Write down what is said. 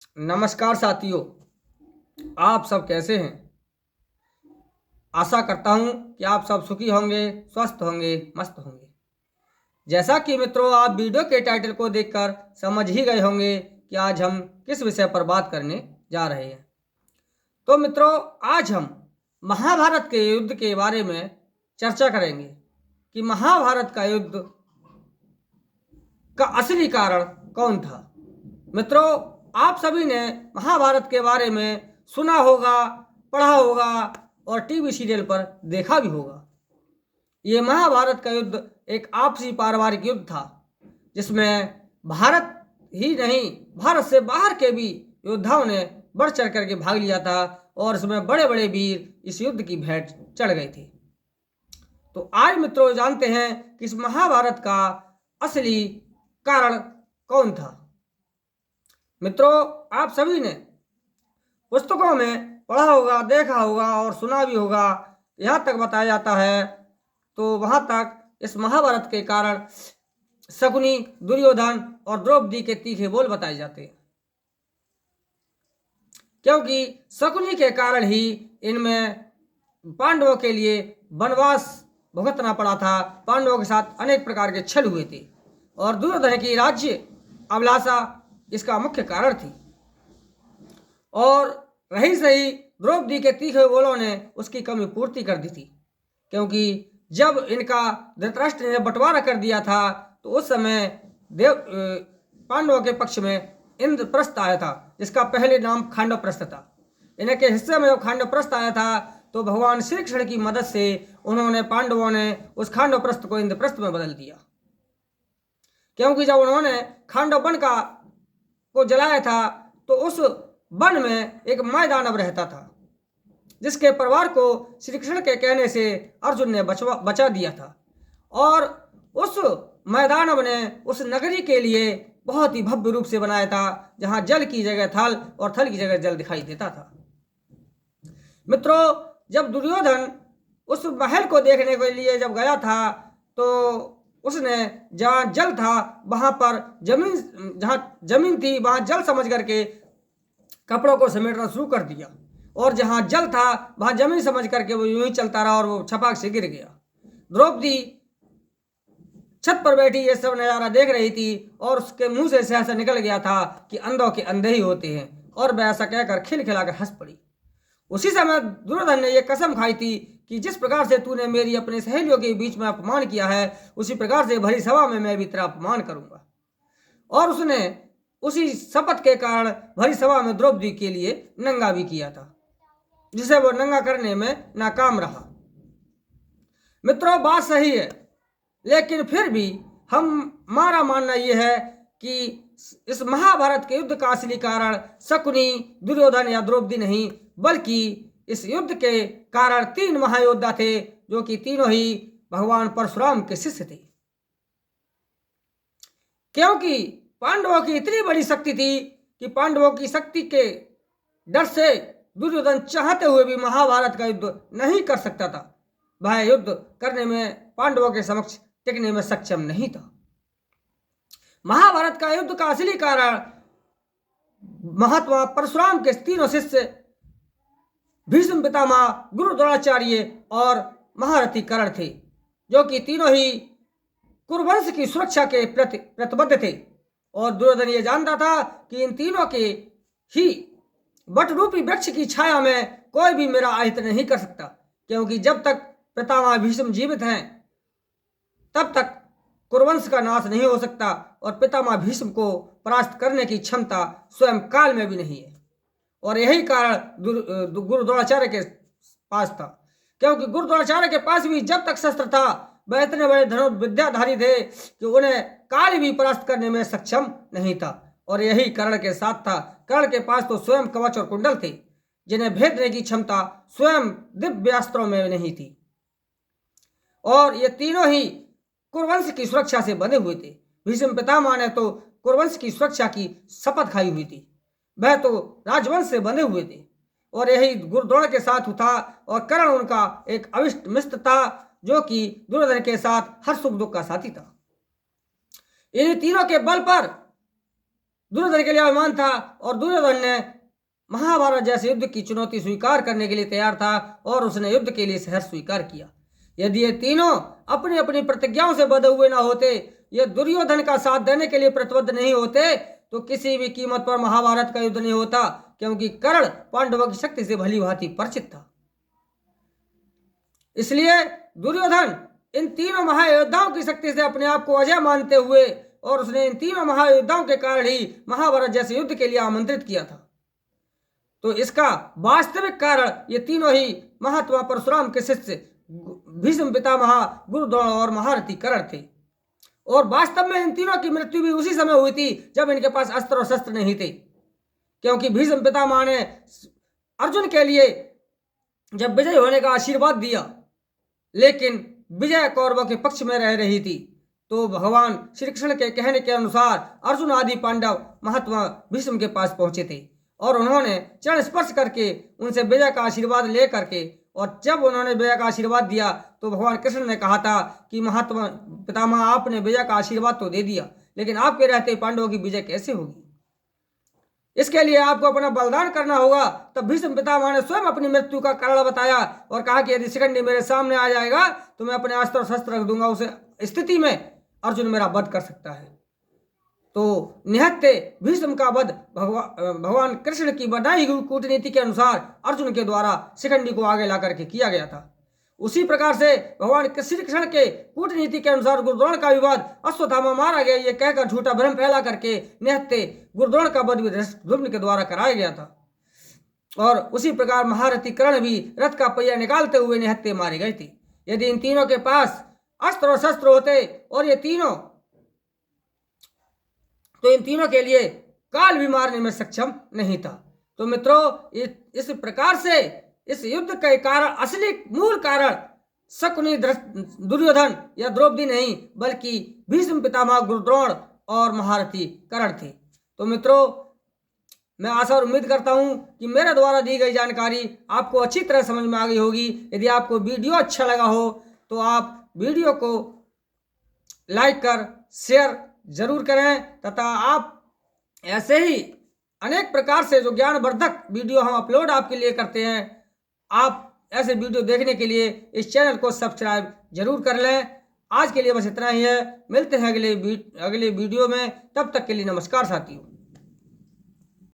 नमस्कार साथियों, आप सब कैसे हैं। आशा करता हूं कि आप सब सुखी होंगे, स्वस्थ होंगे, मस्त होंगे। जैसा कि मित्रों, आप वीडियो के टाइटल को देखकर समझ ही गए होंगे कि आज हम किस विषय पर बात करने जा रहे हैं। तो मित्रों, आज हम महाभारत के युद्ध के बारे में चर्चा करेंगे कि महाभारत का युद्ध का असली कारण कौन था। मित्रों, आप सभी ने महाभारत के बारे में सुना होगा, पढ़ा होगा और टीवी सीरियल पर देखा भी होगा। ये महाभारत का युद्ध एक आपसी पारिवारिक युद्ध था, जिसमें भारत ही नहीं, भारत से बाहर के भी योद्धाओं ने बढ़ चढ़ करके भाग लिया था और इसमें बड़े बड़े वीर इस युद्ध की भेंट चढ़ गए थे। तो आज मित्रों जानते हैं कि इस महाभारत का असली कारण कौन था। मित्रों, आप सभी ने पुस्तकों में पढ़ा होगा, देखा होगा और सुना भी होगा। यहाँ तक बताया जाता है तो वहाँ तक इस महाभारत के कारण शकुनी, दुर्योधन और द्रौपदी के तीखे बोल बताए जाते हैं, क्योंकि शकुनी के कारण ही इनमें पांडवों के लिए वनवास भुगतना पड़ा था। पांडवों के साथ अनेक प्रकार के छल हुए थे और दुर्योधन की राज्य अभिलाषा इसका मुख्य कारण थी। और रही सही द्रौपदी के तीखे बोलों ने उसकी कमी पूर्ति कर दी थी, क्योंकि जब इनका धृतराष्ट्र ने बंटवारा कर दिया था तो उस समय पांडवों के पक्ष में इंद्रप्रस्थ आया था, जिसका पहले नाम खांडवप्रस्थ था। इनके हिस्से में जब खांडवप्रस्थ आया था तो भगवान श्री कृष्ण की मदद से उन्होंने, पांडवों ने उस खांडवप्रस्थ को इंद्रप्रस्थ में बदल दिया, क्योंकि जब उन्होंने खांडव वन को जलाया था तो उस वन में एक मैदानव रहता था, जिसके परिवार को श्री कृष्ण के कहने से अर्जुन ने बचा दिया था। और उस मैदानव ने उस नगरी के लिए बहुत ही भव्य रूप से बनाया था, जहां जल की जगह थल और थल की जगह जल दिखाई देता था। मित्रों, जब दुर्योधन उस महल को देखने के लिए जब गया था तो उसने जहाँ जल था वहाँ पर जहाँ जमीन थी वहाँ जल समझ करके कपड़ों को समेटना शुरू कर दिया, और जहाँ जल था वहाँ जमीन समझ करके वो यूं ही चलता रहा और वो छपाक से गिर गया। द्रौपदी छत पर बैठी ये सब नज़ारा देख रही थी और उसके मुंह से ऐसा निकल गया था कि अंधों के अंधे ही होते हैं, और वह ऐसा कहकर खिलखिलाकर हंस पड़ी। उसी समय दुर्योधन ने यह कसम खाई थी कि जिस प्रकार से तूने मेरी अपने सहेलियों के बीच में अपमान किया है, उसी प्रकार से भरी सभा में मैं भी तेरा अपमान करूंगा। और उसने उसी शपथ के कारण भरी सभा में द्रौपदी के लिए नंगा भी किया था, जिसे वो नंगा करने में नाकाम रहा। मित्रों, बात सही है, लेकिन फिर भी हमारा मानना यह है कि इस महाभारत के युद्ध का असली कारण शकुनी, दुर्योधन या द्रौपदी नहीं, बल्कि इस युद्ध के कारण 3 महायोद्धा थे, जो कि तीनों ही भगवान परशुराम के शिष्य थे। क्योंकि पांडवों की इतनी बड़ी शक्ति थी कि पांडवों की शक्ति के डर से दुर्योधन चाहते हुए भी महाभारत का युद्ध नहीं कर सकता था। वह युद्ध करने में पांडवों के समक्ष टिकने में सक्षम नहीं था। महाभारत का युद्ध का असली कारण महात्मा परशुराम के तीनों शिष्य भीष्म पितामह, गुरु द्रोणाचार्य और महारथी कर्ण थे, जो कि तीनों ही कुरुवंश की सुरक्षा के प्रति प्रतिबद्ध थे। और दुर्योधन ये जानता था कि इन तीनों के ही वट रूपी वृक्ष की छाया में कोई भी मेरा अहित नहीं कर सकता, क्योंकि जब तक पितामह भीष्म जीवित हैं तब तक कुरुवंश का नाश नहीं हो सकता, और पितामह भीष्म को परास्त करने की क्षमता स्वयं काल में भी नहीं है। और यही कारण गुरु द्रोणाचार्य के पास था, क्योंकि गुरु द्रोणाचार्य के पास भी जब तक शस्त्र था वह इतने बड़े धनुर्विद्याधारी थे कि उन्हें काल भी परास्त करने में सक्षम नहीं था। और यही कर्ण के साथ था। कर्ण के पास तो स्वयं कवच और कुंडल थे, जिन्हें भेदने की क्षमता स्वयं दिव्यास्त्रों में नहीं थी। और ये तीनों ही कुरुवंश की सुरक्षा से बंधे हुए थे। भीष्म पितामह ने तो कुरुवंश की सुरक्षा की शपथ खाई हुई थी, वह तो राजवंश से बंधे हुए थे। और यही गुरु द्रोण के साथ था, और कर्ण उनका एक अविष्ट मित्र था, जो कि दुर्योधन के साथ हर सुख दुख का साथी था। इन तीनों के बल पर दुर्योधन के लिए अभिमान था और दुर्योधन ने महाभारत जैसे युद्ध की चुनौती स्वीकार करने के लिए तैयार था और उसने युद्ध के लिए सहर्ष स्वीकार किया। यदि ये तीनों अपनी अपनी प्रतिज्ञाओं से बंधे हुए ना होते, ये दुर्योधन का साथ देने के लिए प्रतिबद्ध नहीं होते, तो किसी भी कीमत पर महाभारत का युद्ध नहीं होता, क्योंकि कर्ण पांडवों की शक्ति से भली भांति परिचित था। इसलिए दुर्योधन इन तीनों महायोद्धाओं की शक्ति से अपने आप को अजय मानते हुए और उसने इन तीनों महायोद्धाओं के कारण ही महाभारत जैसे युद्ध के लिए आमंत्रित किया था। तो इसका वास्तविक कारण ये तीनों ही महात्मा परशुराम के शिष्य भीष्म पितामह, गुरु द्रोण और महारथी कर्ण थे। और वास्तव में इन तीनों की मृत्यु भी उसी समय हुई थी जब इनके पास अस्त्र और शस्त्र नहीं थे, क्योंकि भीष्म पितामह ने अर्जुन के लिए जब विजय होने का आशीर्वाद दिया, लेकिन विजय कौरवों के पक्ष में रह रही थी, तो भगवान श्री कृष्ण के कहने के अनुसार अर्जुन आदि पांडव महात्मा भीष्म के पास पहुंचे थे और उन्होंने चरण स्पर्श करके उनसे विजय का आशीर्वाद ले करके, और जब उन्होंने विजय का आशीर्वाद दिया तो भगवान कृष्ण ने कहा था कि महात्मा पितामह आपने विजय का आशीर्वाद तो दे दिया, लेकिन आपके रहते पांडवों की विजय कैसे होगी? इसके लिए आपको अपना बलिदान करना होगा। तब भीष्म पितामह ने स्वयं अपनी मृत्यु का कारण बताया और कहा कि यदि शिखंडी मेरे सामने आ जाएगा तो मैं अपने अस्त्र और शस्त्र रख दूंगा, उसे स्थिति में अर्जुन मेरा वध कर सकता है। तो निहत्ते भीष्म का वध भगवान कृष्ण की बनाई हुई कूटनीति के अनुसार अर्जुन के द्वारा शिखंडी को आगे ला करके किया गया था। उसी प्रकार से भगवान श्री कृष्ण के कूटनीति के अनुसार गुरुद्रोण का विवाद अश्वत्थामा मारा गया ये कहकर झूठा भ्रम फैला करके निहत्ते गुरुद्रोण का वध भी धृष्टद्युम्न के द्वारा कराया गया था। और उसी प्रकार महारथी कर्ण भी रथ का पहिया निकालते हुए निहत्ते मारे गए थे। यदि इन तीनों के पास अस्त्र और शस्त्र होते और ये तीनों, तो इन तीनों के लिए काल भी मारने में सक्षम नहीं था। तो मित्रों, इस प्रकार से इस युद्ध के कारण असली मूल कारण शकुनी दुर्योधन या द्रौपदी नहीं, बल्कि भीष्म पितामह, गुरुद्रोण और महारथी कर्ण थे। तो मित्रों, मैं आशा और उम्मीद करता हूं कि मेरे द्वारा दी गई जानकारी आपको अच्छी तरह समझ में आ गई होगी। यदि आपको वीडियो अच्छा लगा हो तो आप वीडियो को लाइक कर शेयर जरूर करें, तथा आप ऐसे ही अनेक प्रकार से जो ज्ञानवर्धक वीडियो हम अपलोड आपके लिए करते हैं, आप ऐसे वीडियो देखने के लिए इस चैनल को सब्सक्राइब जरूर कर लें। आज के लिए बस इतना ही है। मिलते हैं अगले वीडियो में। तब तक के लिए नमस्कार साथियों।